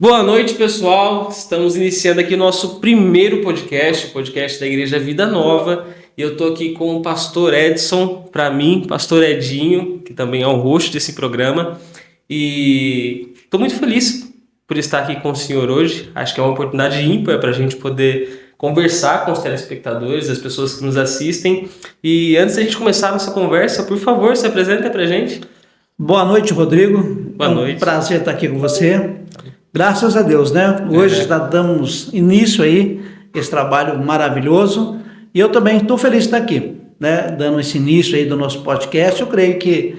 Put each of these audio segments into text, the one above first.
Boa noite, pessoal. Estamos iniciando aqui o nosso primeiro podcast, o podcast da Igreja Vida Nova. E eu estou aqui com o pastor Edson, para mim, pastor Edinho, que também é o host desse programa. E estou muito feliz por estar aqui com o senhor hoje. Acho que é uma oportunidade ímpar para a gente poder conversar com os telespectadores, as pessoas que nos assistem. E antes da gente começar a nossa conversa, por favor, se apresenta para a gente. Boa noite, Rodrigo. Boa noite. É um prazer estar aqui com você. Graças a Deus, né? Hoje já damos início aí esse trabalho maravilhoso e eu também estou feliz de estar aqui, né? Dando esse início aí do nosso podcast. Eu creio que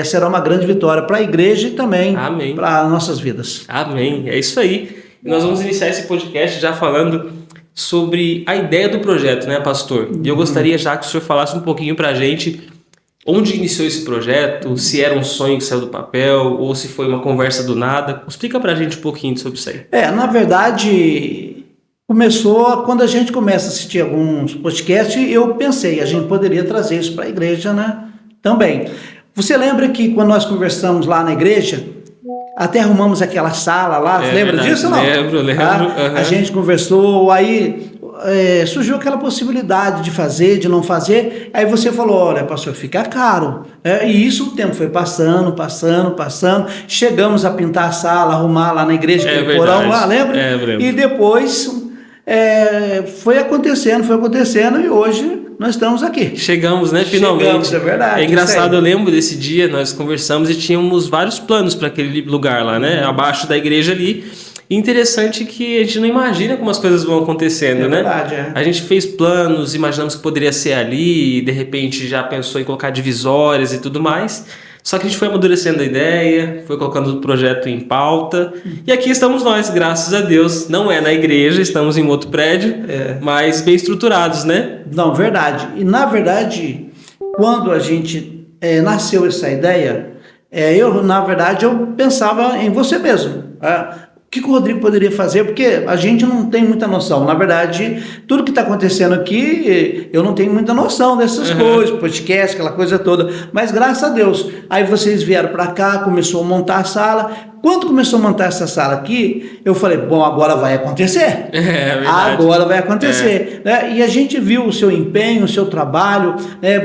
será uma grande vitória para a igreja e também para nossas vidas. Amém. É isso aí. E nós vamos iniciar esse podcast já falando sobre a ideia do projeto, né, pastor? E eu gostaria já que o senhor falasse um pouquinho para a gente onde iniciou esse projeto, se era um sonho que saiu do papel ou se foi uma conversa do nada. Explica pra gente um pouquinho sobre isso aí. Na verdade, começou quando a gente começa a assistir alguns podcasts, eu pensei, a gente poderia trazer isso para a igreja, né? Também. Você lembra que quando nós conversamos lá na igreja, até arrumamos aquela sala lá, lembra disso ou não? Lembro. A gente conversou, aí surgiu aquela possibilidade de fazer, de não fazer, aí você falou, olha, pastor, fica caro, e isso o tempo foi passando, chegamos a pintar a sala, arrumar lá na igreja, aquele porão lá, lembra? E depois foi acontecendo e hoje nós estamos aqui. Chegamos, né? Finalmente. Chegamos, é verdade. É engraçado, eu lembro desse dia, nós conversamos e tínhamos vários planos para aquele lugar lá, né? Abaixo da igreja ali. E interessante que a gente não imagina como as coisas vão acontecendo, né? Verdade, A gente fez planos, imaginamos que poderia ser ali, e de repente já pensou em colocar divisórias e tudo mais. Só que a gente foi amadurecendo a ideia, foi colocando o projeto em pauta. E aqui estamos nós, graças a Deus. Não é na igreja, estamos em outro prédio, mas bem estruturados, né? Não, verdade. E na verdade, quando a gente nasceu essa ideia, eu pensava em você mesmo. O que o Rodrigo poderia fazer? Porque a gente não tem muita noção. Na verdade, tudo que está acontecendo aqui, eu não tenho muita noção dessas coisas, podcast, aquela coisa toda. Mas graças a Deus, aí vocês vieram para cá, começou a montar a sala. Quando começou a montar essa sala aqui, eu falei, bom, agora vai acontecer. Agora vai acontecer. E a gente viu o seu empenho, o seu trabalho,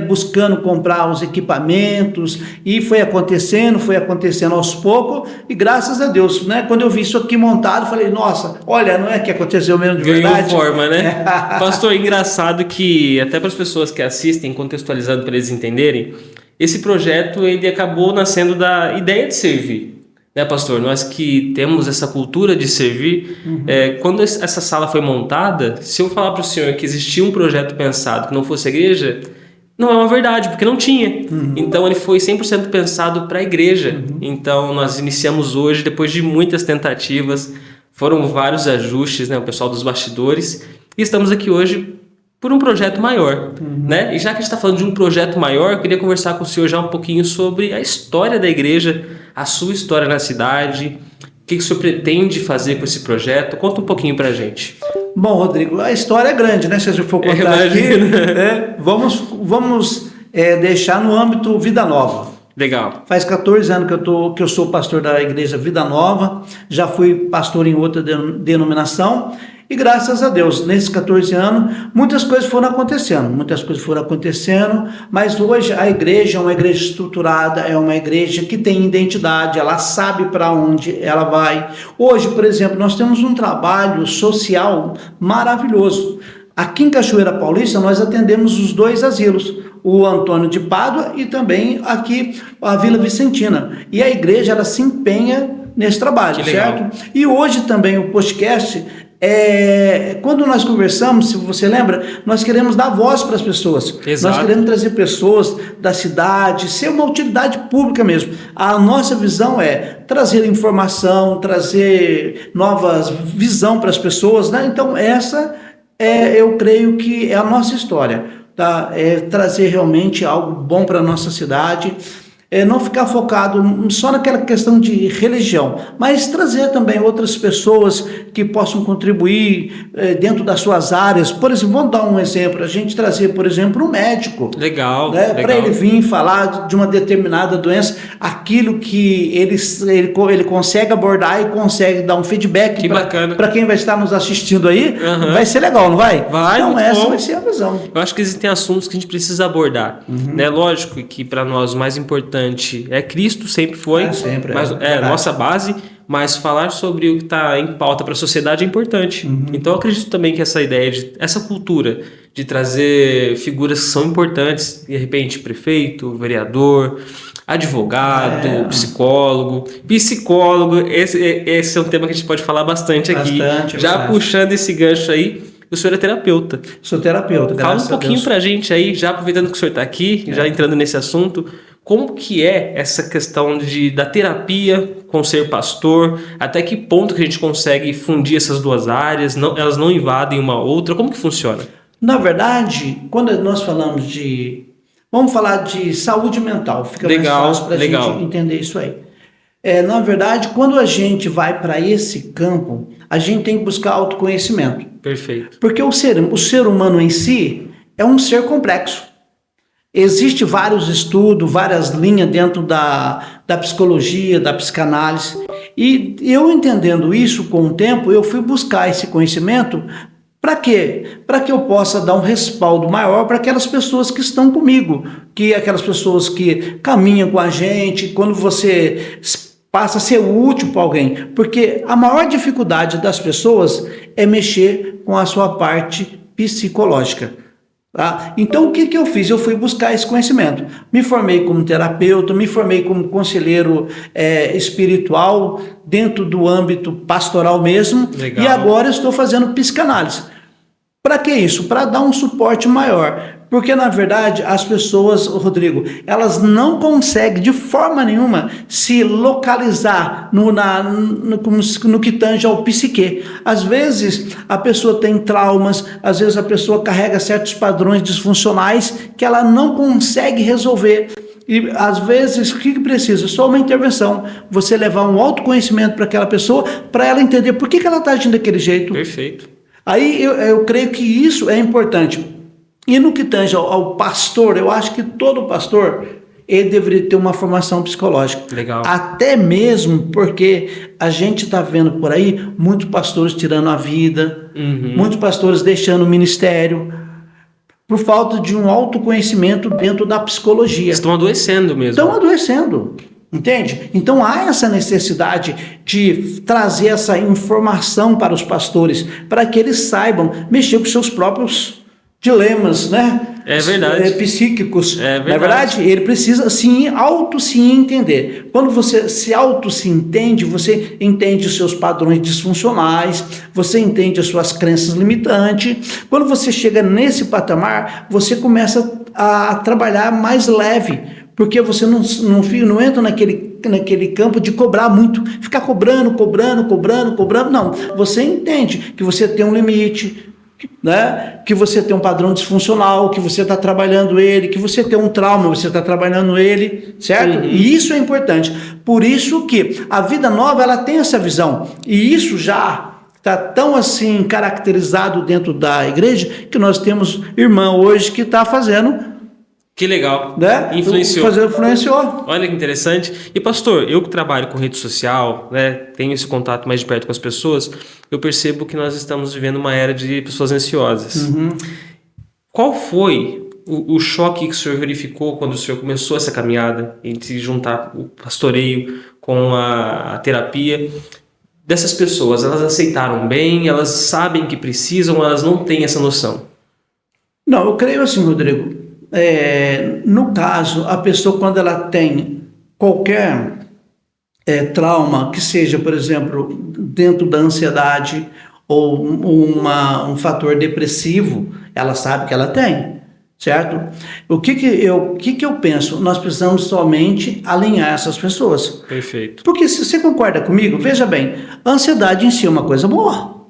buscando comprar os equipamentos, e foi acontecendo aos poucos, e graças a Deus, né? Quando eu vi isso aqui montado, falei, nossa, olha, não é que aconteceu mesmo de verdade? Ganhou forma, né? Pastor, engraçado que, até para as pessoas que assistem, contextualizando para eles entenderem, esse projeto ele acabou nascendo da ideia de servir. Né, pastor? Nós que temos essa cultura de servir, quando essa sala foi montada, se eu falar para o senhor que existia um projeto pensado que não fosse a igreja, não é uma verdade, porque não tinha. Então ele foi 100% pensado para a igreja. Então nós iniciamos hoje, depois de muitas tentativas, foram vários ajustes, né, o pessoal dos bastidores, e estamos aqui hoje por um projeto maior, né? E já que a gente está falando de um projeto maior, eu queria conversar com o senhor já um pouquinho sobre a história da igreja, a sua história na cidade, o que o senhor pretende fazer com esse projeto. Conta um pouquinho pra gente. Bom, Rodrigo, a história é grande, né? Se a gente for contar aqui, vamos deixar no âmbito Vida Nova. Legal. Faz 14 anos que eu sou pastor da igreja Vida Nova, já fui pastor em outra denominação, e graças a Deus, nesses 14 anos, muitas coisas foram acontecendo, mas hoje a igreja é uma igreja estruturada, é uma igreja que tem identidade, ela sabe para onde ela vai. Hoje, por exemplo, nós temos um trabalho social maravilhoso. Aqui em Cachoeira Paulista, nós atendemos os 2 asilos, o Antônio de Pádua e também aqui a Vila Vicentina. E a igreja, ela se empenha nesse trabalho, certo? E hoje também o podcast, quando nós conversamos, se você lembra, nós queremos dar voz para as pessoas. Exato. Nós queremos trazer pessoas da cidade, ser uma utilidade pública mesmo. A nossa visão é trazer informação, trazer novas visão para as pessoas, né? Então essa eu creio que é a nossa história, tá? É trazer realmente algo bom para a nossa cidade. não ficar focado só naquela questão de religião, mas trazer também outras pessoas que possam contribuir dentro das suas áreas. Por exemplo, vamos dar um exemplo, a gente trazer, por exemplo, um médico. Legal, né, legal. Para ele vir falar de uma determinada doença, aquilo que ele consegue abordar e consegue dar um feedback para quem vai estar nos assistindo aí, vai ser legal, não vai? Vai, então essa bom. vai ser a visão. Eu acho que existem assuntos que a gente precisa abordar, né? Lógico que para nós o mais importante é Cristo, sempre foi, sempre, mas é a nossa base, mas falar sobre o que está em pauta para a sociedade é importante. Então eu acredito também que essa ideia, essa cultura de trazer figuras que são importantes, de repente prefeito, vereador, advogado, psicólogo, esse é um tema que a gente pode falar bastante aqui. Já puxando esse gancho aí, o senhor é terapeuta. Sou terapeuta, Fala um pouquinho pra gente aí, já aproveitando que o senhor está aqui, já entrando nesse assunto, como que é essa questão da terapia com ser pastor, até que ponto que a gente consegue fundir essas duas áreas, elas não invadem uma outra, como que funciona? Na verdade, quando nós falamos vamos falar de saúde mental, fica mais fácil para a gente entender isso aí. Na verdade, quando a gente vai para esse campo, a gente tem que buscar autoconhecimento. Perfeito. Porque o ser humano em si é um ser complexo. Existem vários estudos, várias linhas dentro da psicologia, da psicanálise. E eu entendendo isso com o tempo, eu fui buscar esse conhecimento. Para quê? Para que eu possa dar um respaldo maior para aquelas pessoas que estão comigo, que aquelas pessoas que caminham com a gente, quando você passa a ser útil para alguém. Porque a maior dificuldade das pessoas é mexer com a sua parte psicológica. Tá? Então o que eu fiz? Eu fui buscar esse conhecimento. Me formei como terapeuta, me formei como conselheiro espiritual dentro do âmbito pastoral mesmo. Legal. E agora estou fazendo psicanálise. Para que isso? Para dar um suporte maior. Porque, na verdade, as pessoas, Rodrigo, elas não conseguem de forma nenhuma se localizar no que tange ao psique. Às vezes, a pessoa tem traumas, às vezes a pessoa carrega certos padrões disfuncionais que ela não consegue resolver. E, às vezes, o que precisa? Só uma intervenção. Você levar um autoconhecimento para aquela pessoa, para ela entender por que ela está agindo daquele jeito. Perfeito. Aí, eu creio que isso é importante. E no que tange ao pastor, eu acho que todo pastor, ele deveria ter uma formação psicológica. Legal. Até mesmo porque a gente está vendo por aí muitos pastores tirando a vida, muitos pastores deixando o ministério, por falta de um autoconhecimento dentro da psicologia. Estão adoecendo mesmo. Estão adoecendo. Entende? Então há essa necessidade de trazer essa informação para os pastores, para que eles saibam mexer com seus próprios dilemas, né? É verdade. Psíquicos. É verdade. Não é verdade? Ele precisa se entender. Quando você se entende, você entende os seus padrões disfuncionais, você entende as suas crenças limitantes. Quando você chega nesse patamar, você começa a trabalhar mais leve, porque você não entra naquele campo de cobrar muito, ficar cobrando. Não, você entende que você tem um limite, né? Que você tem um padrão disfuncional, que você está trabalhando ele, que você tem um trauma, você está trabalhando ele, certo? E isso é importante. Por isso que a Vida Nova, ela tem essa visão, e isso já está tão assim caracterizado dentro da igreja, que nós temos irmã hoje que está fazendo. Que legal, né? Influenciou. Olha que interessante. E pastor, eu que trabalho com rede social, né, tenho esse contato mais de perto com as pessoas, eu percebo que nós estamos vivendo uma era de pessoas ansiosas. Qual foi o choque que o senhor verificou quando o senhor começou essa caminhada em se juntar o pastoreio com a terapia? Dessas pessoas, elas aceitaram bem, elas sabem que precisam, elas não têm essa noção? Não, eu creio assim, Rodrigo. No caso, a pessoa, quando ela tem qualquer trauma, que seja, por exemplo, dentro da ansiedade ou um fator depressivo, ela sabe que ela tem, certo? O que eu penso? Nós precisamos somente alinhar essas pessoas. Perfeito. Porque se você concorda comigo, veja bem, a ansiedade em si é uma coisa boa.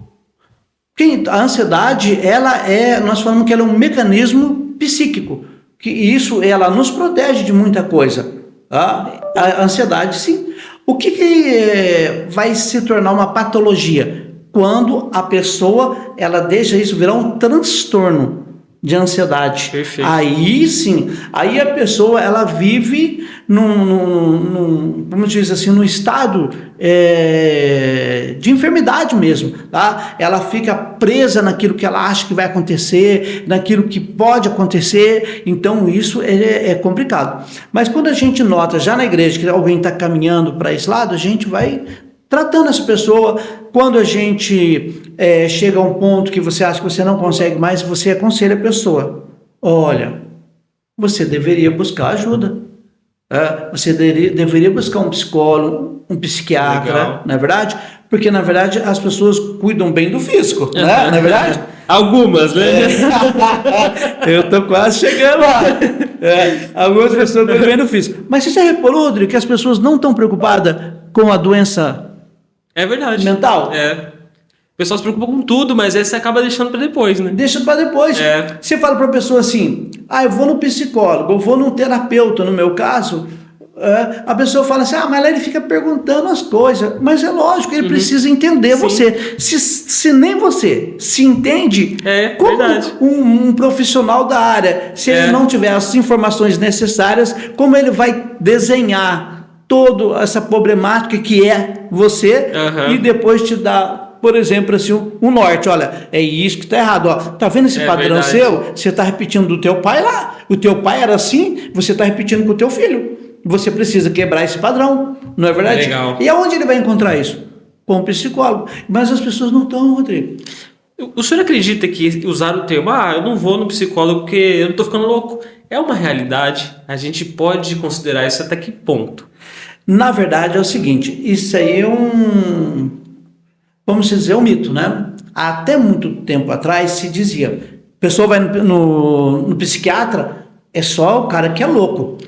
A ansiedade, nós falamos que ela é um mecanismo psíquico, que isso ela nos protege de muita coisa, A ansiedade, sim. O que vai se tornar uma patologia? Quando a pessoa ela deixa isso virar um transtorno de ansiedade. Perfeito. Aí sim, aí a pessoa ela vive como diz assim, num estado de enfermidade mesmo, tá? Ela fica presa naquilo que ela acha que vai acontecer, naquilo que pode acontecer, então isso é complicado. Mas quando a gente nota já na igreja que alguém está caminhando para esse lado, a gente vai tratando essa pessoa. Quando a gente chega a um ponto que você acha que você não consegue mais, você aconselha a pessoa: olha, você deveria buscar ajuda. Você deveria buscar um psicólogo, um psiquiatra. Legal. Não é verdade? Porque, na verdade, as pessoas cuidam bem do físico, né? Não é verdade? Algumas, né? Eu estou quase chegando lá. Algumas pessoas cuidam bem do físico. Mas você já reparou, Rodrigo, que as pessoas não estão preocupadas com a doença mental? O pessoal se preocupa com tudo, mas aí você acaba deixando para depois, né? Deixa para depois. Você fala para a pessoa assim: eu vou no psicólogo, eu vou no terapeuta, no meu caso. A pessoa fala assim: mas lá ele fica perguntando as coisas. Mas é lógico, ele precisa entender você. Se nem você se entende, como um profissional da área, se ele não tiver as informações necessárias, como ele vai desenhar toda essa problemática que é você e depois te dar, por exemplo, assim, um norte? Olha, é isso que está errado. Tá vendo esse padrão seu? Você está repetindo do teu pai lá. O teu pai era assim, você está repetindo com o teu filho. Você precisa quebrar esse padrão, não é verdade? Legal. E aonde ele vai encontrar isso? Com um psicólogo. Mas as pessoas não estão, Rodrigo. O senhor acredita que usar o termo, eu não vou no psicólogo porque eu não estou ficando louco, é uma realidade? A gente pode considerar isso até que ponto? Na verdade é o seguinte, isso aí vamos dizer, um mito, né? Até muito tempo atrás se dizia: a pessoa vai no psiquiatra, é só o cara que é louco.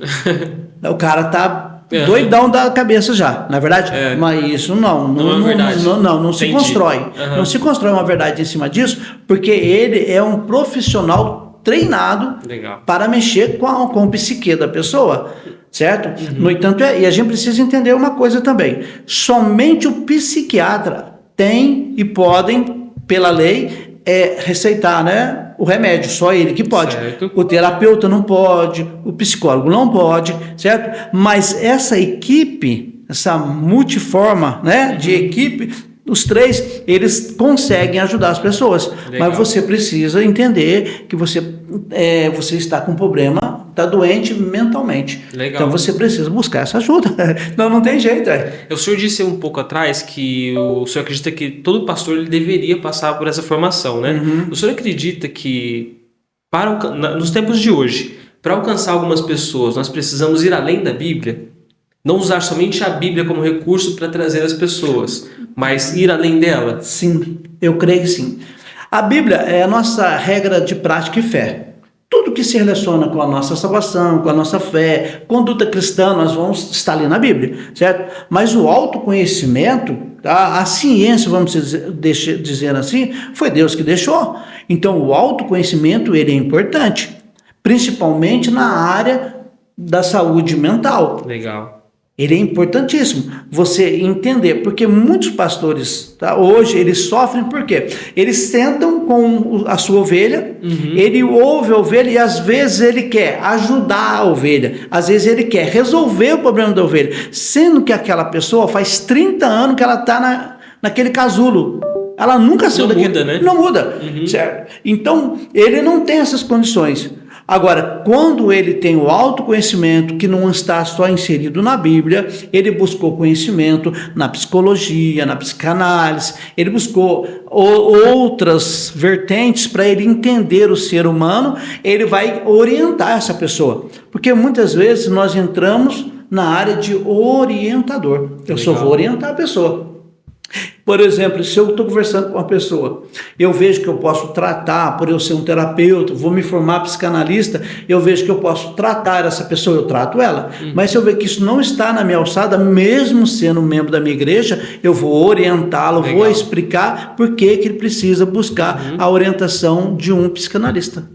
O cara tá doidão da cabeça já, na verdade. Mas isso não é verdade. Não se constrói. Não se constrói uma verdade em cima disso, porque ele é um profissional treinado para mexer com o psique da pessoa, certo? No entanto, e a gente precisa entender uma coisa também: somente o psiquiatra tem e podem, pela lei, receitar, né, o remédio, só ele que pode. Certo. O terapeuta não pode, o psicólogo não pode, certo? Mas essa equipe, essa multiforma, né, de equipe, os três, eles conseguem ajudar as pessoas. Legal. Mas você precisa entender que você está com um problema, está doente mentalmente. Legal. Então você precisa buscar essa ajuda. Não tem jeito. O senhor disse um pouco atrás que o senhor acredita que todo pastor ele deveria passar por essa formação, né? O senhor acredita que nos tempos de hoje, para alcançar algumas pessoas, nós precisamos ir além da Bíblia? Não usar somente a Bíblia como recurso para trazer as pessoas, mas ir além dela? Sim, eu creio que sim. A Bíblia é a nossa regra de prática e fé. Tudo que se relaciona com a nossa salvação, com a nossa fé, conduta cristã, nós vamos estar ali na Bíblia, certo? Mas o autoconhecimento, a ciência, vamos dizer assim, foi Deus que deixou. Então o autoconhecimento ele é importante, principalmente na área da saúde mental. Legal. Ele é importantíssimo você entender, porque muitos pastores, hoje, eles sofrem por quê? Eles sentam com a sua ovelha, ele ouve a ovelha e às vezes ele quer ajudar a ovelha, às vezes ele quer resolver o problema da ovelha, sendo que aquela pessoa faz 30 anos que ela está naquele casulo. Ela nunca saiu daquele... Não muda, né? Não muda, certo? Então, ele não tem essas condições. Agora, quando ele tem o autoconhecimento, que não está só inserido na Bíblia, ele buscou conhecimento na psicologia, na psicanálise, ele buscou outras vertentes para ele entender o ser humano, ele vai orientar essa pessoa. Porque muitas vezes nós entramos na área de orientador. Eu só vou orientar a pessoa. Por exemplo, se eu estou conversando com uma pessoa, eu vejo que eu posso tratar, por eu ser um terapeuta, vou me formar psicanalista, eu vejo que eu posso tratar essa pessoa, eu trato ela. Mas se eu ver que isso não está na minha alçada, mesmo sendo membro da minha igreja, eu vou orientá-lo, vou explicar por que ele precisa buscar a orientação de um psicanalista.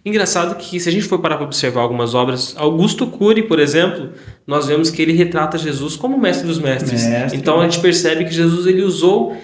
Engraçado que, se a gente for parar para observar algumas obras, Augusto Cury, por exemplo, nós vemos que ele retrata Jesus como mestre dos mestres. Então a gente percebe que Jesus ele usou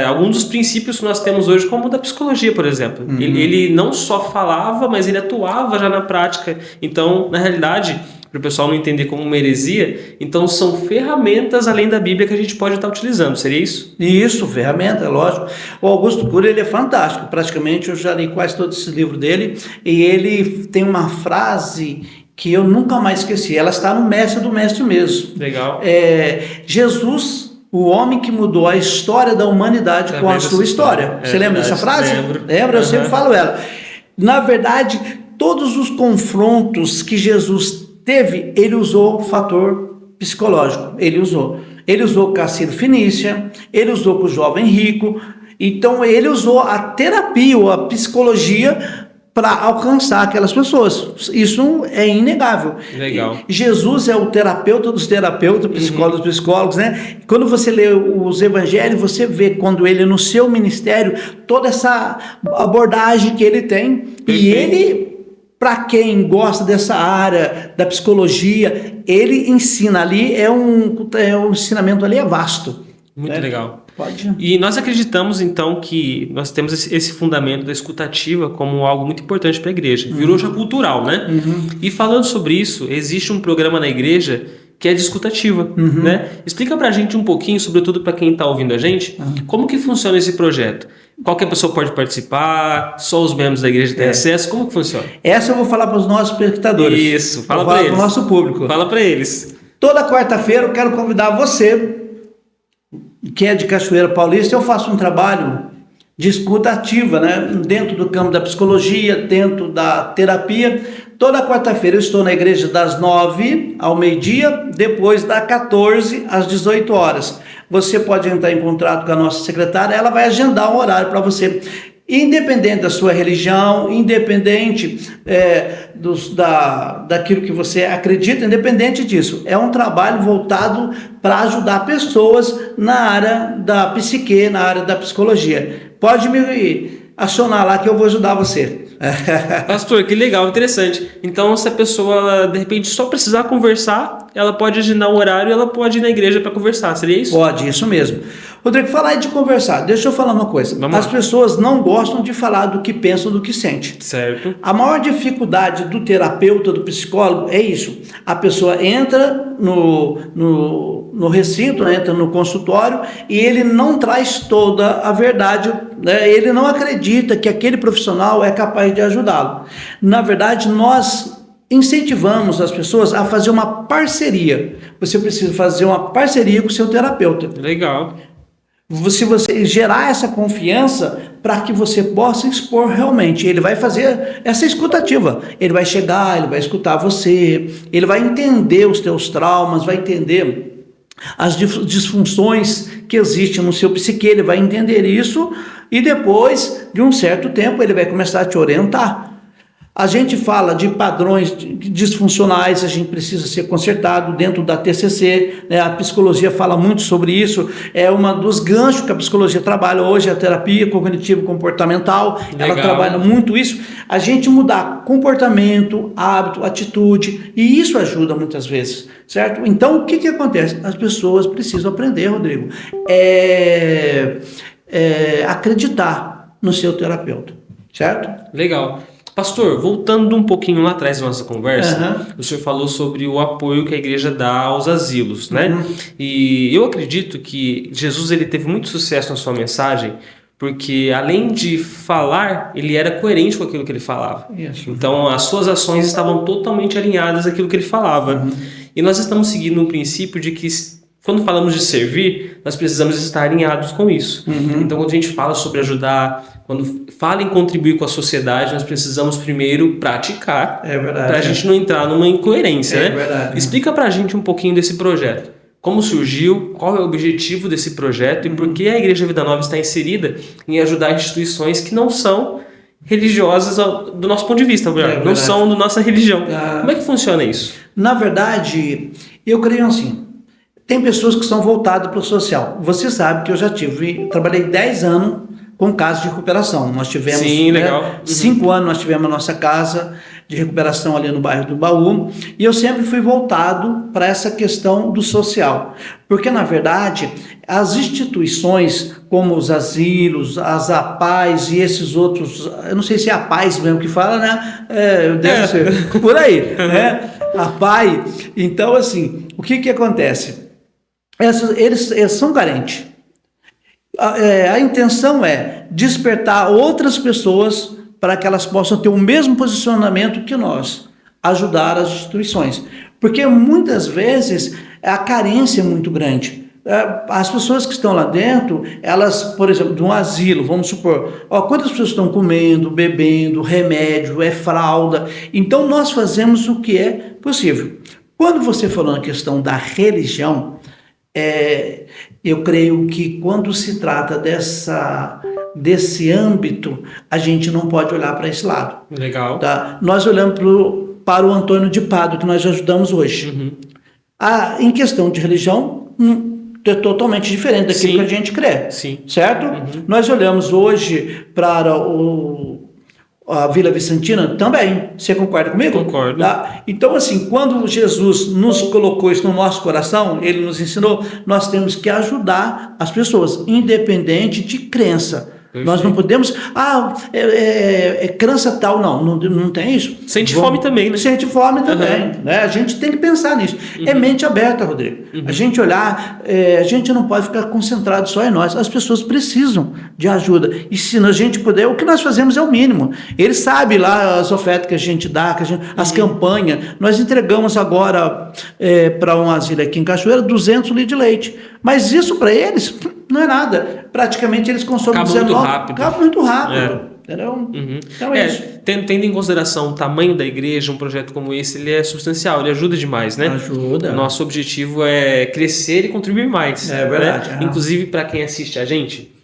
alguns dos princípios que nós temos hoje, como o da psicologia, por exemplo. Ele não só falava, mas ele atuava já na prática. Então, na realidade, para o pessoal não entender como uma heresia, então são ferramentas além da Bíblia que a gente pode estar utilizando, seria isso? Isso, ferramenta, lógico. O Augusto Cury, ele é fantástico, praticamente eu já li quase todo esse livro dele, e ele tem uma frase que eu nunca mais esqueci, ela está no Mestre do Mestre mesmo. Legal. Jesus, o homem que mudou a história da humanidade com a sua história. Você lembra dessa frase? Lembra? Eu sempre falo ela. Na verdade, todos os confrontos que Jesus teve, ele usou o fator psicológico. Ele usou com o Cassino Fenícia, ele usou com o jovem rico. Então, ele usou a terapia ou a psicologia para alcançar aquelas pessoas. Isso é inegável. Legal. Jesus é o terapeuta dos terapeutas, psicólogo dos psicólogos, né? Quando você lê os evangelhos, você vê quando ele, no seu ministério, toda essa abordagem que ele tem. Perfeito. E ele, para quem gosta dessa área da psicologia, ele ensina ali, o ensinamento ali é vasto. Muito né? legal. Pode. E nós acreditamos, então, que nós temos esse fundamento da escutativa como algo muito importante para a igreja. Virou já cultural, né? E falando sobre isso, existe um programa na igreja que é de escutativa, né? Explica pra gente um pouquinho, sobretudo para quem está ouvindo a gente, como que funciona esse projeto. Qualquer pessoa pode participar, só os membros da igreja têm acesso, como que funciona? Essa eu vou falar para os nossos espectadores. Isso, fala para eles. Para o nosso público. Fala para eles. Toda quarta-feira eu quero convidar você, que é de Cachoeira Paulista. Eu faço um trabalho de escuta ativa, né? Dentro do campo da psicologia, dentro da terapia. Toda quarta-feira eu estou na igreja das 9 ao meio-dia, depois das 14 às 18 horas. Você pode entrar em contato com a nossa secretária, ela vai agendar um horário para você. Independente da sua religião, independente daquilo que você acredita, independente disso, é um trabalho voltado para ajudar pessoas na área da psique, na área da psicologia. Pode me acionar lá que eu vou ajudar você. Pastor, que legal, interessante. Então, se a pessoa, ela, de repente, só precisar conversar, ela pode agendar o horário e ela pode ir na igreja para conversar, seria isso? Pode, isso mesmo. Rodrigo, falar de conversar, deixa eu falar uma coisa. As pessoas não gostam de falar do que pensam, do que sentem. Certo. A maior dificuldade do terapeuta, do psicólogo, é isso. A pessoa entra no recinto, né, entra no consultório e ele não traz toda a verdade, né? Ele não acredita que aquele profissional é capaz de ajudá-lo. Na verdade, nós incentivamos as pessoas a fazer uma parceria. Você precisa fazer uma parceria com o seu terapeuta. Legal. Se você gerar essa confiança para que você possa expor realmente, ele vai fazer essa escutativa, ele vai chegar, ele vai escutar você, ele vai entender os teus traumas, vai entender as disfunções que existem no seu psique, ele vai entender isso e depois de um certo tempo ele vai começar a te orientar. A gente fala de padrões disfuncionais, a gente precisa ser consertado dentro da TCC, né? A psicologia fala muito sobre isso, é uma dos ganchos que a psicologia trabalha hoje, a terapia cognitivo-comportamental, ela trabalha muito isso, a gente mudar comportamento, hábito, atitude, e isso ajuda muitas vezes, certo? Então, o que acontece? As pessoas precisam aprender, Rodrigo, acreditar no seu terapeuta, certo? Legal. Pastor, voltando um pouquinho lá atrás da nossa conversa, o senhor falou sobre o apoio que a igreja dá aos asilos, né? E eu acredito que Jesus ele teve muito sucesso na sua mensagem, porque além de falar, ele era coerente com aquilo que ele falava. Isso. Então, as suas ações estavam totalmente alinhadas àquilo que ele falava. E nós estamos seguindo um princípio de que quando falamos de servir, nós precisamos estar alinhados com isso. Então, quando a gente fala sobre ajudar, quando fala em contribuir com a sociedade, nós precisamos primeiro praticar, para a gente não entrar numa incoerência. Né? Verdade. Explica para a gente um pouquinho desse projeto. Como surgiu, qual é o objetivo desse projeto e por que a Igreja Vida Nova está inserida em ajudar instituições que não são religiosas do nosso ponto de vista, não são da nossa religião. Como é que funciona isso? Na verdade, eu creio assim, tem pessoas que são voltadas para o social. Você sabe que eu já trabalhei 10 anos com casa de recuperação. Nós tivemos, Sim, legal. 5 anos nós tivemos a nossa casa de recuperação ali no bairro do Baú, e eu sempre fui voltado para essa questão do social, porque na verdade as instituições como os asilos, as APAES e esses outros, eu não sei se é APAES mesmo que fala, né? Deve ser por aí, né? APAE. Então, assim, o que acontece? Eles são carentes. A intenção é despertar outras pessoas para que elas possam ter o mesmo posicionamento que nós, ajudar as instituições. Porque muitas vezes a carência é muito grande. As pessoas que estão lá dentro, elas, por exemplo, de um asilo, vamos supor, quantas pessoas estão comendo, bebendo, remédio, fralda. Então nós fazemos o que é possível. Quando você falou na questão da religião, eu creio que quando se trata desse âmbito, a gente não pode olhar para esse lado. Legal. Tá? Nós olhamos para o Antônio de Pádua, que nós ajudamos hoje. Em questão de religião, é totalmente diferente daquilo que a gente crê. Sim. Certo? Nós olhamos hoje para a Vila Vicentina também. Você concorda comigo? Concordo. Tá? Então, assim, quando Jesus nos colocou isso no nosso coração, ele nos ensinou, nós temos que ajudar as pessoas, independente de crença. Perfeito. Nós não podemos, crença tal, não tem isso. Sente fome também, né? Sente fome também, né? A gente tem que pensar nisso. É mente aberta, Rodrigo. A gente olhar, a gente não pode ficar concentrado só em nós. As pessoas precisam de ajuda. E se a gente puder, o que nós fazemos é o mínimo. Ele sabe lá as ofertas que a gente dá, as campanhas. Nós entregamos agora para um asilo aqui em Cachoeira 200 litros de leite. Mas isso para eles não é nada. Praticamente eles consomem Acaba muito rápido. Entendeu? Então é isso. Tendo em consideração o tamanho da igreja, um projeto como esse, ele é substancial, ele ajuda demais, né? Ajuda. Nosso objetivo é crescer e contribuir mais. É verdade. Né? Inclusive, para quem assiste a gente,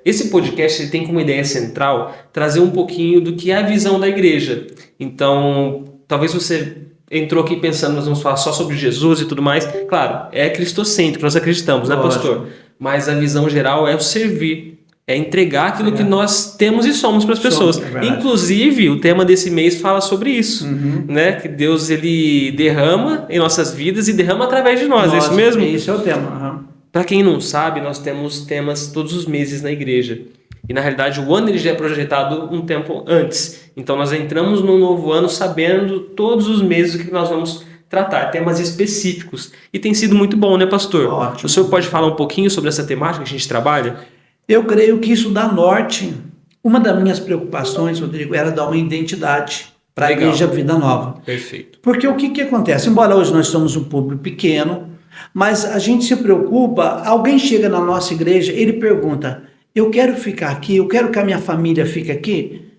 esse podcast ele tem como ideia central trazer um pouquinho do que é a visão da igreja. Então, talvez você entrou aqui pensando, nós vamos falar só sobre Jesus e tudo mais. Claro, é cristocêntrico, nós acreditamos, né, pastor? Mas a visão geral é o servir, é entregar aquilo que nós temos e somos para as pessoas. Inclusive, o tema desse mês fala sobre isso, né? Que Deus ele derrama em nossas vidas e derrama através de nós, é isso mesmo? Esse é o tema. Para quem não sabe, nós temos temas todos os meses na igreja. E na realidade o ano ele já é projetado um tempo antes. Então nós entramos no novo ano sabendo todos os meses o que nós vamos tratar, temas específicos. E tem sido muito bom, né, pastor? Ótimo. O senhor pode falar um pouquinho sobre essa temática que a gente trabalha? Eu creio que isso dá norte. Uma das minhas preocupações, Rodrigo, era dar uma identidade para a Igreja Vida Nova. Perfeito. Porque o que acontece? Embora hoje nós somos um público pequeno, mas a gente se preocupa, alguém chega na nossa igreja, ele pergunta, eu quero ficar aqui, eu quero que a minha família fique aqui,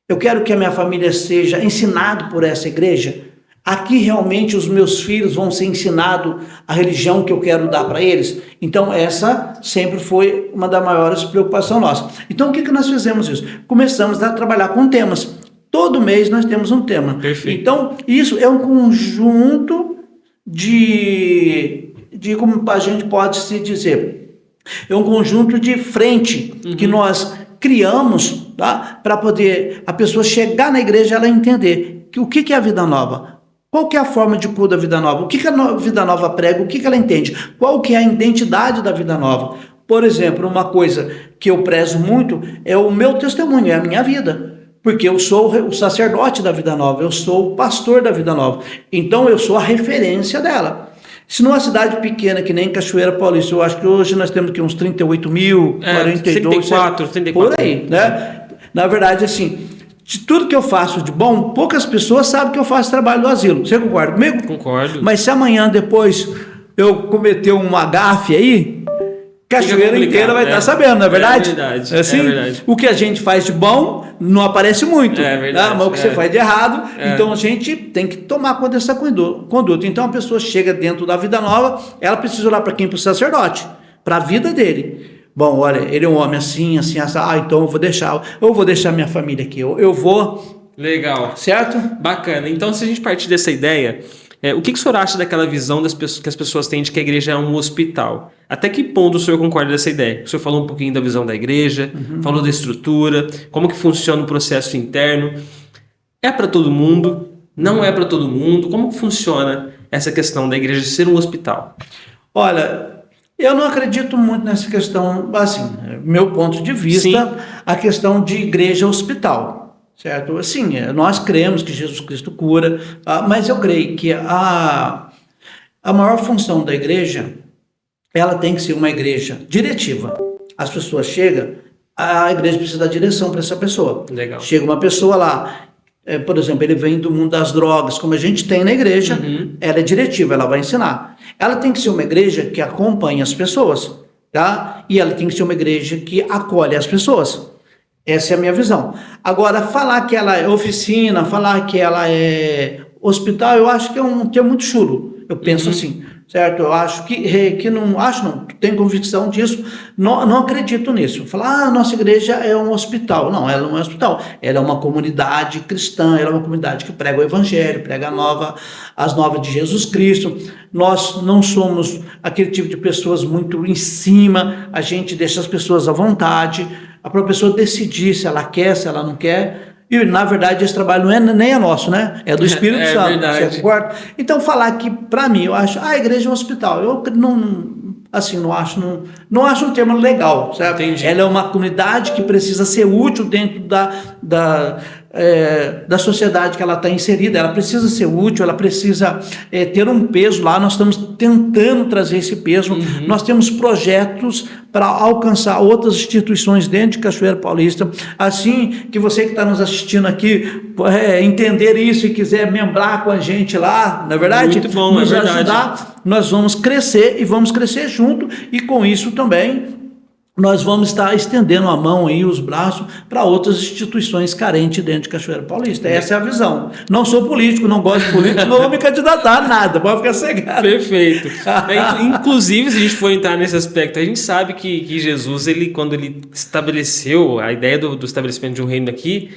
eu quero que a minha família seja ensinada por essa igreja. Aqui realmente os meus filhos vão ser ensinados a religião que eu quero dar para eles. Então essa sempre foi uma das maiores preocupações nossas. Então o que nós fizemos isso? Começamos a trabalhar com temas. Todo mês nós temos um tema. Perfeito. Então isso é um conjunto de como a gente pode se dizer, é um conjunto de frente que nós criamos, tá? Para poder a pessoa chegar na igreja e ela entender que o que é a vida nova. Qual que é a forma de cura da vida nova? O que a vida nova prega? O que ela entende? Qual que é a identidade da vida nova? Por exemplo, uma coisa que eu prezo muito é o meu testemunho, é a minha vida. Porque eu sou o sacerdote da vida nova, eu sou o pastor da vida nova. Então eu sou a referência dela. Se numa cidade pequena que nem Cachoeira Paulista, eu acho que hoje nós temos aqui uns 38 mil, 42... 34. Por aí, né? Na verdade, assim... De tudo que eu faço de bom, poucas pessoas sabem que eu faço trabalho do asilo. Você concorda comigo? Concordo. Mas se amanhã depois eu cometer uma gafe aí, Cachoeira inteira vai estar sabendo, não é verdade? É verdade. Assim, é verdade. O que a gente faz de bom não aparece muito. É verdade. Tá? Mas o que você faz de errado, então a gente tem que tomar conta dessa conduta. Então a pessoa chega dentro da vida nova, ela precisa olhar para quem? Para o sacerdote, para a vida dele. Bom, olha, ele é um homem assim, assim, assim. Então eu vou deixar minha família aqui. Eu vou. Legal. Certo? Bacana. Então, se a gente partir dessa ideia, O que o senhor acha daquela visão que as pessoas têm de que a igreja é um hospital? Até que ponto o senhor concorda dessa ideia? O senhor falou um pouquinho da visão da igreja, falou da estrutura, como que funciona o processo interno. É para todo mundo? Não é para todo mundo? Como que funciona essa questão da igreja ser um hospital? Olha, eu não acredito muito nessa questão, assim, meu ponto de vista, Sim. a questão de igreja hospital, certo? Assim, nós cremos que Jesus Cristo cura, mas eu creio que a maior função da igreja, ela tem que ser uma igreja diretiva. As pessoas chegam, a igreja precisa dar direção para essa pessoa. Legal. Chega uma pessoa lá, por exemplo, ele vem do mundo das drogas, como a gente tem na igreja, ela é diretiva, ela vai ensinar. Ela tem que ser uma igreja que acompanha as pessoas, tá? E ela tem que ser uma igreja que acolhe as pessoas. Essa é a minha visão. Agora, falar que ela é oficina, falar que ela é hospital, eu acho que é um termo muito chulo. Eu penso assim, certo? Eu acho que não, tenho convicção disso, não acredito nisso. Falar, nossa igreja é um hospital. Não, ela não é um hospital. Ela é uma comunidade cristã, ela é uma comunidade que prega o evangelho, prega as novas de Jesus Cristo. Nós não somos aquele tipo de pessoas muito em cima, a gente deixa as pessoas à vontade, para a pessoa decidir se ela quer, se ela não quer. E, na verdade, esse trabalho nem é nosso, né? É do Espírito Santo. Verdade. Você concorda? Então, falar que, para mim, eu acho, a igreja é um hospital. Eu não acho um termo legal, certo? Entendi. Ela é uma comunidade que precisa ser útil dentro da sociedade que ela está inserida. Ela precisa ser útil, ela precisa ter um peso lá. Nós estamos tentando trazer esse peso. Nós temos projetos para alcançar outras instituições dentro de Cachoeira Paulista. Assim que você que está nos assistindo aqui entender isso e quiser membrar com a gente lá, não é verdade? Muito bom, nos é verdade. ajudar, nós vamos crescer e vamos crescer junto, e com isso também nós vamos estar estendendo a mão aí, os braços, para outras instituições carentes dentro de Cachoeira Paulista. Essa é a visão. Não sou político, não gosto de político, não vou me candidatar a nada, pode ficar cegado. Perfeito. Inclusive, se a gente for entrar nesse aspecto, a gente sabe que Jesus, quando ele estabeleceu a ideia do estabelecimento de um reino aqui,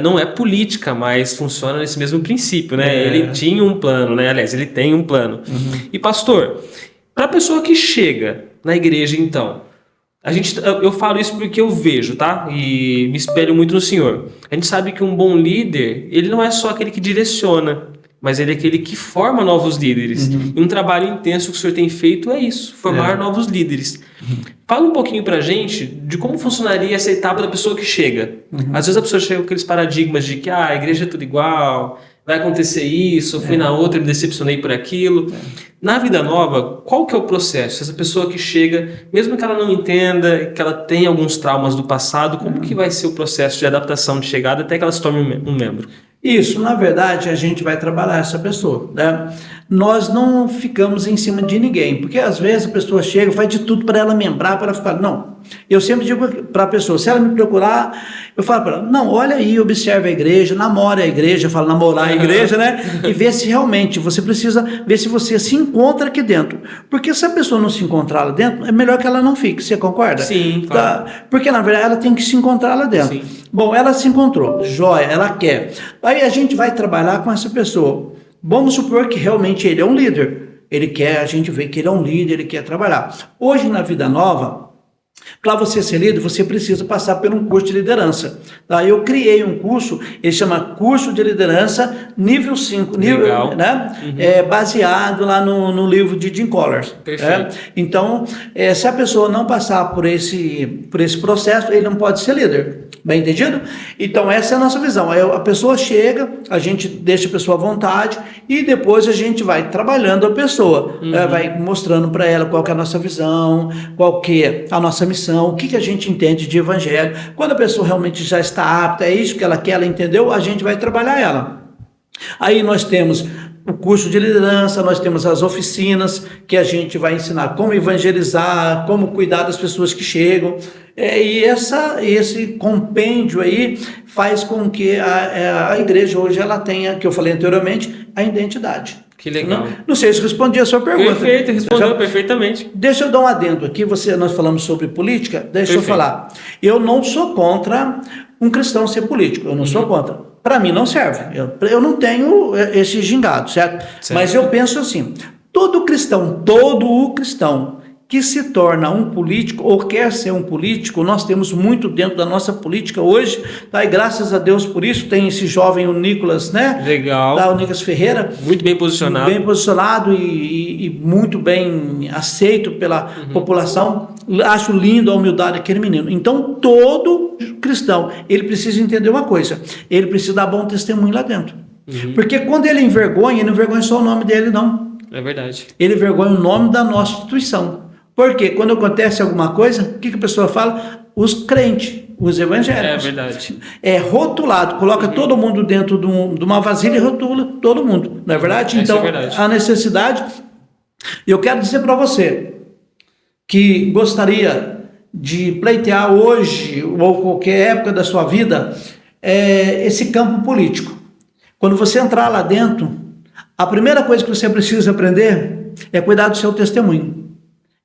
não é política, mas funciona nesse mesmo princípio, né? Ele tinha um plano, né? Aliás, ele tem um plano. E pastor, para a pessoa que chega na igreja, então, eu falo isso porque eu vejo, tá? E me espelho muito no Senhor. A gente sabe que um bom líder, ele não é só aquele que direciona, mas ele é aquele que forma novos líderes. E um trabalho intenso que o Senhor tem feito é isso, formar novos líderes. Fala um pouquinho pra gente de como funcionaria essa etapa da pessoa que chega. Às vezes a pessoa chega com aqueles paradigmas de que a igreja é tudo igual, vai acontecer isso, eu fui na outra e me decepcionei por aquilo. Na vida nova, qual que é o processo? Essa pessoa que chega, mesmo que ela não entenda, que ela tenha alguns traumas do passado, como que vai ser o processo de adaptação de chegada até que ela se torne um membro? Isso, na verdade, a gente vai trabalhar essa pessoa, né? Nós não ficamos em cima de ninguém, porque às vezes a pessoa chega, faz de tudo para ela membrar, para ela ficar... Não, eu sempre digo para a pessoa, se ela me procurar, eu falo para ela, não, olha aí, observe a igreja, namore a igreja, eu falo namorar a igreja, né? E ver se realmente, você precisa ver se você se encontra aqui dentro. Porque se a pessoa não se encontrar lá dentro, é melhor que ela não fique, você concorda? Sim, claro. Porque na verdade ela tem que se encontrar lá dentro. Sim. Bom, ela se encontrou, joia, ela quer. Aí a gente vai trabalhar com essa pessoa. Vamos supor que realmente ele é um líder. A gente vê que ele é um líder, ele quer trabalhar. Hoje, na vida nova, para você ser líder, você precisa passar por um curso de liderança. Tá? Eu criei um curso, ele chama Curso de Liderança Nível 5. Legal. Né? Baseado lá no livro de Jim Collins. Perfeito. Então, se a pessoa não passar por esse processo, ele não pode ser líder. Bem entendido? Então, essa é a nossa visão. Aí a pessoa chega, a gente deixa a pessoa à vontade e depois a gente vai trabalhando a pessoa. Vai mostrando para ela qual que é a nossa visão, qual que é a nossa missão, o que a gente entende de evangelho. Quando a pessoa realmente já está apta, é isso que ela quer, ela entendeu, a gente vai trabalhar ela. Aí nós temos o curso de liderança, nós temos as oficinas que a gente vai ensinar como evangelizar, como cuidar das pessoas que chegam. E esse compêndio aí faz com que a igreja hoje ela tenha, que eu falei anteriormente, a identidade. Que legal. Não sei se respondi a sua pergunta. Perfeito, respondeu perfeitamente. Deixa eu dar um adendo aqui, nós falamos sobre política, deixa eu falar. Eu não sou contra um cristão ser político, eu não sou contra. para mim não serve. Eu não tenho esse gingado, certo? Mas eu penso assim, todo o cristão que se torna um político ou quer ser um político, nós temos muito dentro da nossa política hoje, tá? E graças a Deus por isso tem esse jovem, o Nicolas, né? Legal. Tá, o Nicolas Ferreira. Muito bem posicionado. Bem posicionado e muito bem aceito pela população. Acho lindo a humildade daquele menino. Então, todo cristão, ele precisa entender uma coisa, ele precisa dar bom testemunho lá dentro. Porque quando ele envergonha só o nome dele, não. É verdade. Ele envergonha o nome da nossa instituição. Porque quando acontece alguma coisa, o que a pessoa fala? Os crentes, os evangélicos. É verdade. É rotulado, coloca todo mundo dentro de uma vasilha e rotula todo mundo, não é verdade? Isso então, é verdade. A necessidade, eu quero dizer para você que gostaria de pleitear hoje ou qualquer época da sua vida esse campo político. Quando você entrar lá dentro, a primeira coisa que você precisa aprender é cuidar do seu testemunho.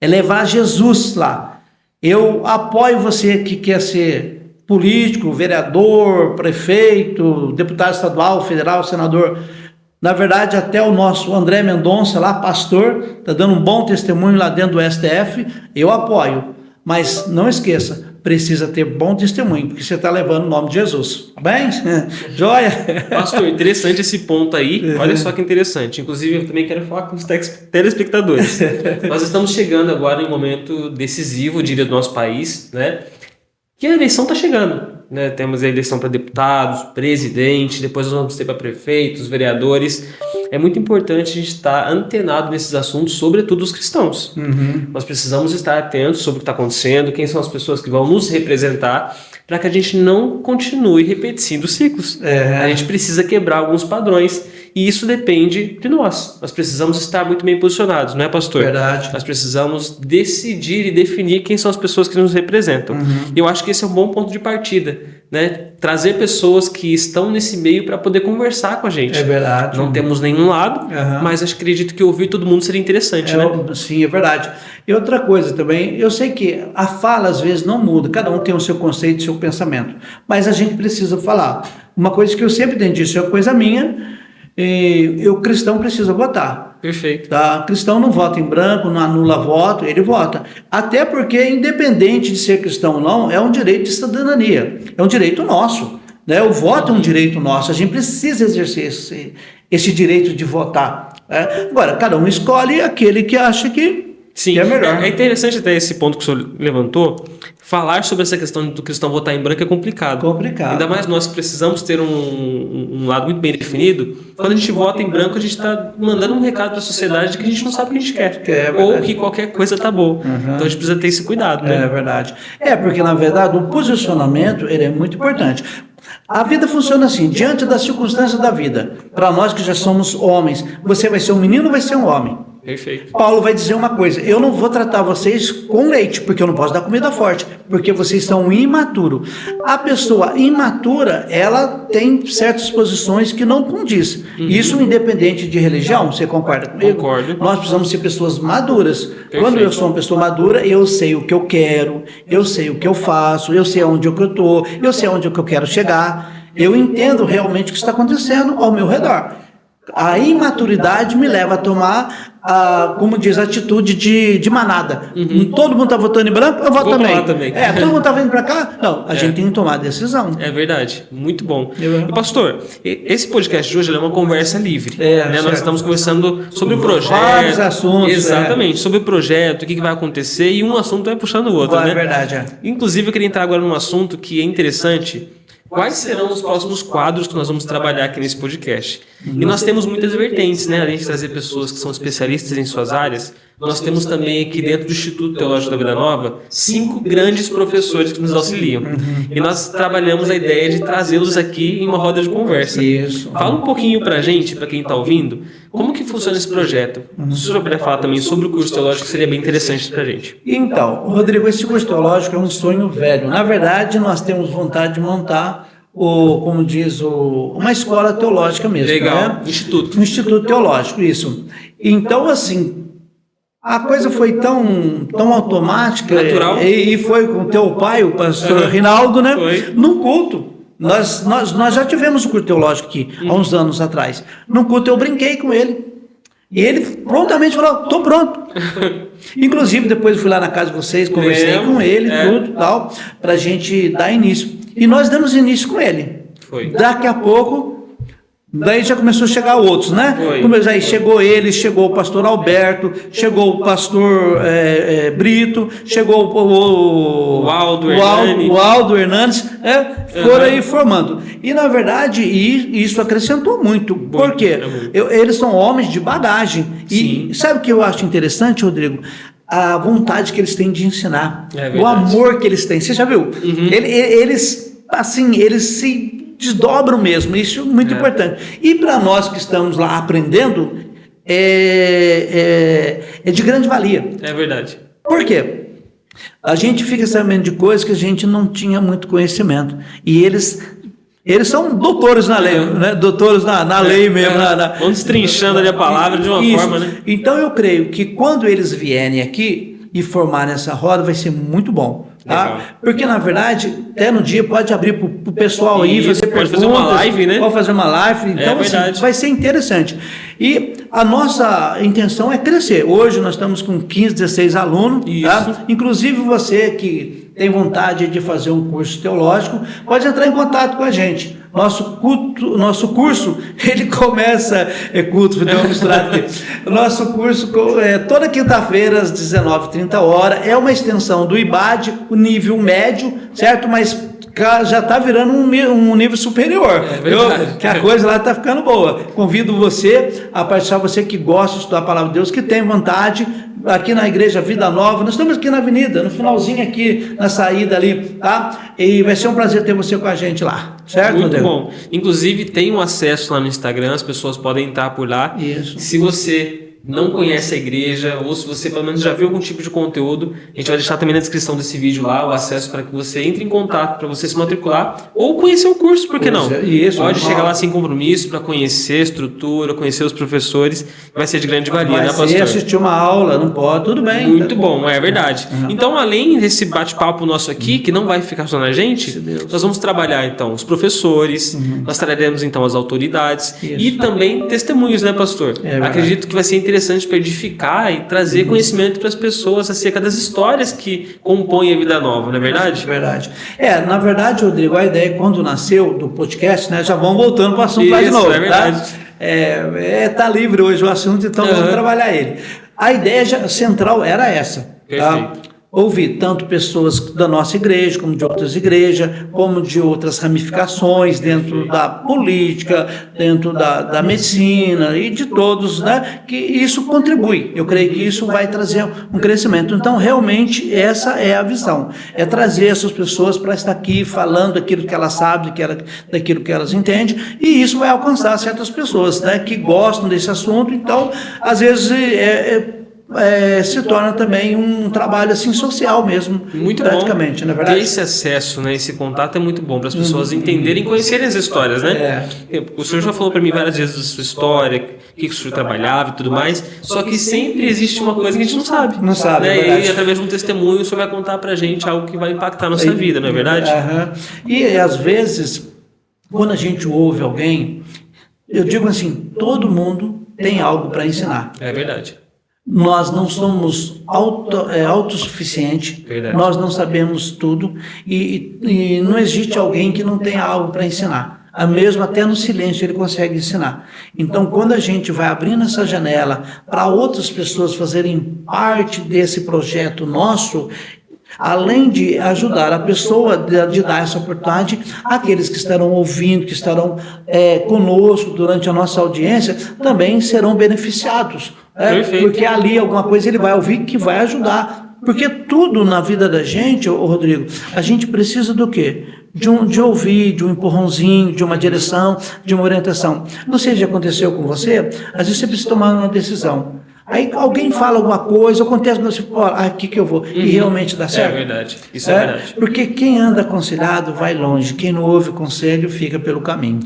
É levar Jesus lá. Eu apoio você que quer ser político, vereador, prefeito, deputado estadual, federal, senador. Na verdade, até o nosso André Mendonça lá, pastor, está dando um bom testemunho lá dentro do STF. Eu apoio. Mas não esqueça, precisa ter bom testemunho, porque você está levando o nome de Jesus. Tá bem? Joia? Pastor, interessante esse ponto aí. Olha só que interessante. Inclusive, eu também quero falar com os telespectadores. Nós estamos chegando agora em um momento decisivo, eu diria, do nosso país, né? Que a eleição está chegando, né? Temos a eleição para deputados, presidente, depois nós vamos ter para prefeitos, vereadores. É muito importante a gente estar antenado nesses assuntos, sobretudo os cristãos. Nós precisamos estar atentos sobre o que está acontecendo, quem são as pessoas que vão nos representar, para que a gente não continue repetindo ciclos. A gente precisa quebrar alguns padrões e isso depende de nós. Nós precisamos estar muito bem posicionados, não é, pastor? Verdade. Nós precisamos decidir e definir quem são as pessoas que nos representam. E eu acho que esse é um bom ponto de partida, né? Trazer pessoas que estão nesse meio para poder conversar com a gente. É verdade. Não temos nenhum lado, mas acredito que ouvir todo mundo seria interessante, né? Sim, é verdade. E outra coisa também, eu sei que a fala às vezes não muda, cada um tem o seu conceito, o seu pensamento, mas a gente precisa falar. Uma coisa que eu sempre entendi, isso é coisa minha, o cristão precisa votar. Perfeito. Tá? O cristão não vota em branco, não anula voto, ele vota. Até porque, independente de ser cristão ou não, é um direito de cidadania, é um direito nosso. Né? O voto é um direito nosso, a gente precisa exercer esse direito de votar. Agora, cada um escolhe aquele que acha que Sim, é melhor. É interessante até esse ponto que o senhor levantou. Falar sobre essa questão do cristão votar em branco é complicado. Ainda mais nós que precisamos ter um lado muito bem definido. Quando a gente vota em branco, a gente está mandando um recado para a sociedade de que a gente não sabe o que a gente quer. Ou que qualquer coisa está boa. Então a gente precisa ter esse cuidado, né? É verdade. Porque na verdade o posicionamento ele é muito importante. A vida funciona assim, diante das circunstâncias da vida. Para nós que já somos homens, você vai ser um menino ou vai ser um homem? Perfeito. Paulo vai dizer uma coisa: eu não vou tratar vocês com leite, porque eu não posso dar comida forte, porque vocês são imaturos. A pessoa imatura, ela tem certas posições que não condiz. Isso independente de religião, você concorda comigo? Concordo. Nós precisamos ser pessoas maduras. Perfeito. Quando eu sou uma pessoa madura, eu sei o que eu quero, eu sei o que eu faço, eu sei onde eu estou, eu sei onde eu quero chegar, eu entendo realmente o que está acontecendo ao meu redor. A imaturidade me leva a tomar, como diz, a atitude de manada. Todo mundo está votando em branco, eu voto também. Todo mundo está vindo para cá? Não, a gente tem que tomar a decisão. É verdade, muito bom. E pastor, esse podcast de hoje é uma conversa livre. Né? Nós estamos conversando sobre o projeto. Vários assuntos. Exatamente, sobre o projeto, o que vai acontecer, e um assunto vai puxando o outro. É né? Verdade. Inclusive, eu queria entrar agora num assunto que é interessante. Quais serão os próximos quadros que nós vamos trabalhar aqui nesse podcast? E nós temos muitas vertentes, né? Além de trazer pessoas que são especialistas em suas áreas, nós temos também aqui dentro do Instituto Teológico da Vida Nova 5 grandes professores que nos auxiliam. E nós trabalhamos a ideia de trazê-los aqui em uma roda de conversa. Isso. Fala um pouquinho pra gente, para quem está ouvindo, como que funciona esse projeto. Se o senhor puder falar também sobre o curso teológico, seria bem interessante pra gente. Então, Rodrigo, esse curso teológico é um sonho velho. Na verdade, nós temos vontade de montar como diz, uma escola teológica mesmo. Legal, né? Instituto. Um instituto teológico, isso. Então, assim, a coisa foi tão automática. Natural. E foi com o teu pai, o pastor Rinaldo, né? Foi. Num culto. nós já tivemos um culto teológico aqui, há uns anos atrás. No culto eu brinquei com ele. E ele prontamente falou, estou pronto. Inclusive, depois eu fui lá na casa de vocês, conversei com ele, tudo tal, para a gente dar início. E nós damos início com ele. Foi. Daqui a pouco... Daí já começou a chegar outros, né? Aí chegou ele, chegou o pastor Alberto, chegou o pastor Brito, chegou o Aldo Hernandes, foram aí formando. E na verdade, isso acrescentou muito. Por quê? Eles são homens de bagagem. E sabe o que eu acho interessante, Rodrigo? A vontade que eles têm de ensinar, o amor que eles têm. Você já viu? Eles se desdobram mesmo, isso é muito importante. E para nós que estamos lá aprendendo, é de grande valia. É verdade. Por quê? A gente fica sabendo de coisas que a gente não tinha muito conhecimento. E eles são doutores na lei, né? Doutores na lei mesmo. Vão destrinchando ali a palavra de uma forma, né? Então eu creio que quando eles vierem aqui e formarem essa roda, vai ser muito bom. Tá? Porque na verdade, até no dia pode abrir para o pessoal aí, pode fazer uma live, né? Pode fazer uma live, então assim, vai ser interessante. E a nossa intenção é crescer. Hoje nós estamos com 15, 16 alunos, tá? Inclusive você que tem vontade de fazer um curso teológico, pode entrar em contato com a gente. Nosso curso, ele começa, deu uma misturada aqui. O nosso curso, toda quinta-feira, às 19h30, é uma extensão do IBAD, o nível médio, certo? Mas já está virando um nível superior, que a coisa lá está ficando boa. Convido você a participar, você que gosta de estudar a palavra de Deus, que tem vontade, aqui na Igreja Vida Nova, nós estamos aqui na avenida, no finalzinho aqui, na saída ali, tá? E vai ser um prazer ter você com a gente lá, certo? Muito bom. Inclusive tem um acesso lá no Instagram, as pessoas podem entrar por lá. Isso. Se você não conhece a igreja, ou se você pelo menos já viu algum tipo de conteúdo, a gente vai deixar também na descrição desse vídeo lá o acesso para que você entre em contato, para você se matricular ou conhecer o curso, por que não? Pode chegar lá sem compromisso para conhecer a estrutura, conhecer os professores, vai ser de grande valia, né, pastor? Assistir uma aula, não pode, tudo bem. Muito bom, é verdade. Então, além desse bate-papo nosso aqui, que não vai ficar só na gente, nós vamos trabalhar então os professores, nós traremos então as autoridades e também testemunhos, né, pastor? Acredito que vai ser interessante para edificar e trazer conhecimento para as pessoas acerca das histórias que compõem a Vida Nova, não é verdade? Verdade. Na verdade, Rodrigo, a ideia quando nasceu do podcast, né, já vamos voltando para o assunto lá de novo. É verdade. Tá livre hoje o assunto, então vamos trabalhar ele. A ideia central era essa. Perfeito. Ouvir tanto pessoas da nossa igreja, como de outras igrejas, como de outras ramificações dentro da política, dentro da medicina e de todos, né? Que isso contribui. Eu creio que isso vai trazer um crescimento. Então, realmente, essa é a visão. É trazer essas pessoas para estar aqui falando daquilo que elas sabem, daquilo que elas entendem, e isso vai alcançar certas pessoas, né? Que gostam desse assunto. Então, às vezes, se torna também um trabalho assim social mesmo, muito praticamente, bom. Na verdade. Esse acesso, né, esse contato é muito bom para as pessoas entenderem e conhecerem as histórias, né? O senhor já falou para mim várias vezes da sua história, o que o senhor trabalhava e tudo mais, só que sempre existe uma coisa que a gente não sabe. Não sabe, né? E através de um testemunho o senhor vai contar para a gente algo que vai impactar a nossa vida, não é verdade? E às vezes, quando a gente ouve alguém, eu digo assim, todo mundo tem algo para ensinar. É verdade. Nós não somos autossuficientes, nós não sabemos tudo e não existe alguém que não tenha algo para ensinar. Mesmo até no silêncio ele consegue ensinar. Então, quando a gente vai abrindo essa janela para outras pessoas fazerem parte desse projeto nosso, além de ajudar a pessoa, de dar essa oportunidade, aqueles que estarão ouvindo, que estarão conosco durante a nossa audiência, também serão beneficiados. Porque ali alguma coisa ele vai ouvir que vai ajudar. Porque tudo na vida da gente, Rodrigo, a gente precisa do quê? De ouvir, de um empurrãozinho, de uma direção, de uma orientação. Não sei se já aconteceu com você, às vezes você precisa tomar uma decisão. Aí alguém fala alguma coisa, acontece, você fala, aqui que eu vou, e realmente dá certo. É verdade, isso é verdade. Porque quem anda aconselhado vai longe, quem não ouve conselho fica pelo caminho.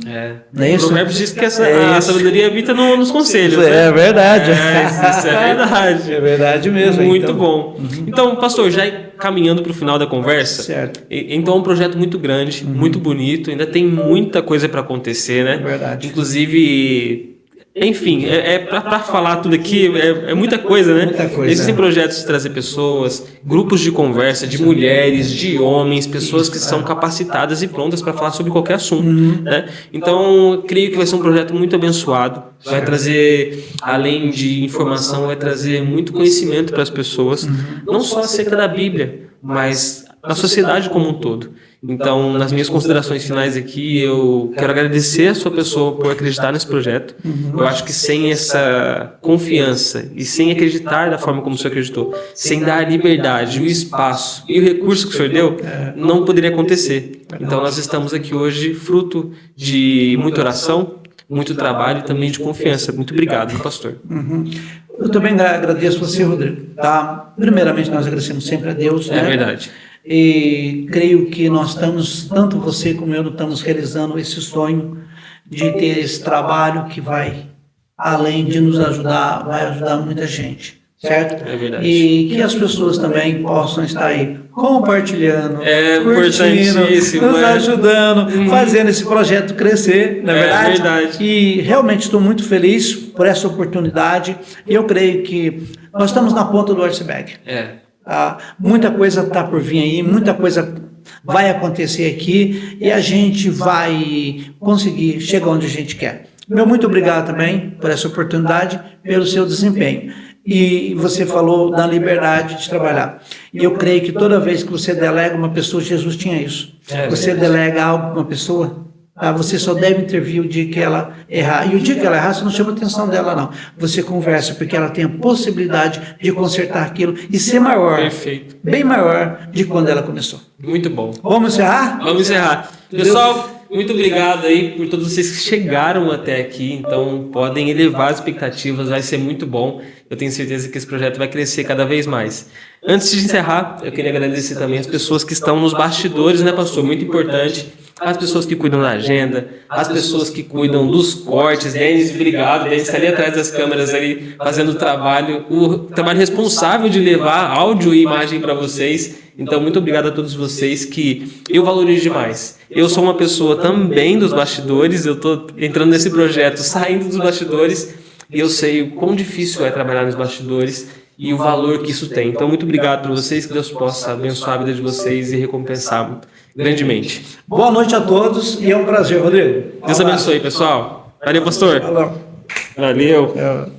Não é isso? O Provérbios diz que a sabedoria habita nos conselhos. É verdade. Isso é verdade. É verdade mesmo. Muito bom. Então, pastor, já caminhando para o final da conversa, certo. Então é um projeto muito grande, muito bonito, ainda tem muita coisa para acontecer, né? É verdade. Inclusive, enfim, para falar tudo aqui, é muita coisa, né? Muita coisa. Existem projetos de trazer pessoas, grupos de conversa, de mulheres, de homens, pessoas que são capacitadas e prontas para falar sobre qualquer assunto, né? Então, eu creio que vai ser um projeto muito abençoado, vai trazer, além de informação, vai trazer muito conhecimento para as pessoas, não só acerca da Bíblia, mas na sociedade como um todo. Então, nas minhas considerações finais aqui, eu quero agradecer a sua pessoa por acreditar nesse projeto. Eu acho que sem essa confiança e sem acreditar da forma como o senhor acreditou, sem dar a liberdade, o espaço e o recurso que o senhor deu, não poderia acontecer. Então, nós estamos aqui hoje fruto de muita oração, muito trabalho e também de confiança. Muito obrigado, pastor. Eu também agradeço você, Rodrigo. Tá? Primeiramente, nós agradecemos sempre a Deus. É verdade. E creio que nós estamos, tanto você como eu, estamos realizando esse sonho de ter esse trabalho que vai, além de nos ajudar, vai ajudar muita gente, certo? É verdade. E que as pessoas também possam estar aí compartilhando, importantíssimo, nos ajudando, fazendo esse projeto crescer, não é verdade? É verdade. E realmente estou muito feliz por essa oportunidade e eu creio que nós estamos na ponta do iceberg. Muita coisa está por vir aí, muita coisa vai acontecer aqui e a gente vai conseguir chegar onde a gente quer. Meu muito obrigado também por essa oportunidade, pelo seu desempenho. E você falou da liberdade de trabalhar. E eu creio que toda vez que você delega uma pessoa, Jesus tinha isso. Você delega algo para uma pessoa, você só deve intervir o dia que ela errar. E o dia que ela errar, você não chama a atenção dela, não. Você conversa, porque ela tem a possibilidade de consertar aquilo e ser maior. Perfeito. Bem maior de quando ela começou. Muito bom. Vamos encerrar? Vamos encerrar. Pessoal, muito obrigado aí por todos vocês que chegaram até aqui. Então, podem elevar as expectativas, vai ser muito bom. Eu tenho certeza que esse projeto vai crescer cada vez mais. Antes de encerrar, eu queria agradecer também as pessoas que estão nos bastidores, né, pastor? Muito importante. As pessoas que cuidam da agenda, as pessoas que cuidam dos cortes. Denis, obrigado. Denis está ali atrás das câmeras, ali, fazendo o trabalho responsável de levar áudio e imagem para vocês. Então, muito obrigado a todos vocês que eu valorizo demais. Eu sou uma pessoa também dos bastidores, eu estou entrando nesse projeto, saindo dos bastidores, e eu sei o quão difícil é trabalhar nos bastidores e o valor que isso tem. Então, muito obrigado por vocês, que Deus possa abençoar a vida de vocês e recompensar grandemente. Boa noite a todos e é um prazer, Rodrigo. Deus abençoe, pessoal. Valeu, pastor. Valeu. Valeu.